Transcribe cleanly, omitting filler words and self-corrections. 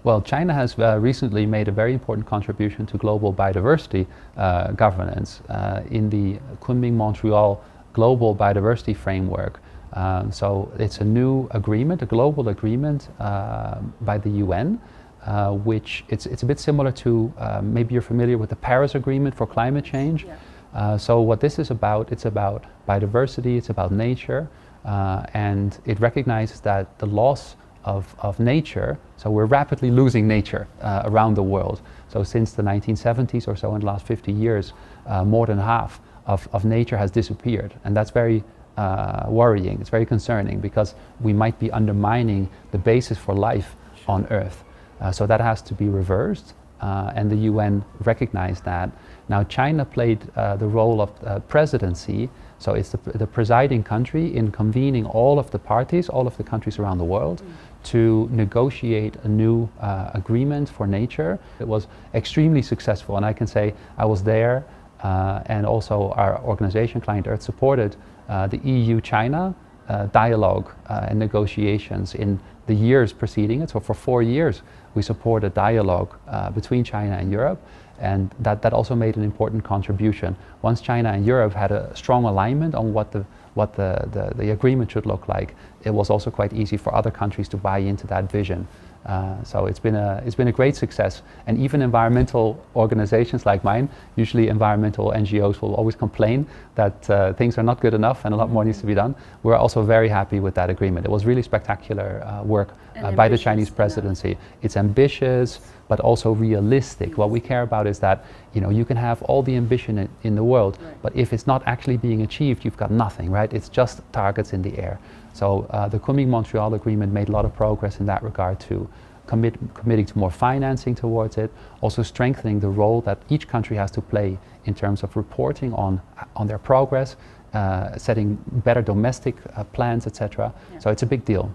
Well, China has recently made a very important contribution to global biodiversity governance in the Kunming-Montreal Global Biodiversity Framework. So it's a new agreement, a global agreement by the UN, which it's a bit similar to, maybe you're familiar with the Paris Agreement for climate change. Yeah. So what this is about, it's about biodiversity, it's about nature, and it recognizes that the loss of nature, so we're rapidly losing nature around the world. So since the 1970s or so, in the last 50 years, more than half of nature has disappeared, and that's very worrying. It's very concerning because we might be undermining the basis for life on Earth. So that has to be reversed, and the UN recognized that. Now China played the role of presidency, so it's the presiding country in convening all of the parties, all of the countries around the world, to negotiate a new agreement for nature. It was extremely successful, and I can say I was there, and also our organization, Client Earth, supported the EU-China dialogue and negotiations in the years preceding it. So for 4 years we supported dialogue between China and Europe, and that also made an important contribution. Once China and Europe had a strong alignment on what the agreement should look like, it was also quite easy for other countries to buy into that vision. So it's been a great success, and even environmental organizations like mine, usually environmental NGOs, will always complain that things are not good enough and a lot more needs to be done. We're also very happy with that agreement. It was really spectacular work by the Chinese presidency. Yeah. It's ambitious, but also realistic. What we care about is that, you know, you can have all the ambition in the world, right, but if it's not actually being achieved, you've got nothing, right? It's just targets in the air. So the Kunming-Montreal Agreement made a lot of progress in that regard too, committing to more financing towards it, also strengthening the role that each country has to play in terms of reporting on their progress, setting better domestic plans, etc. Yeah. So it's a big deal.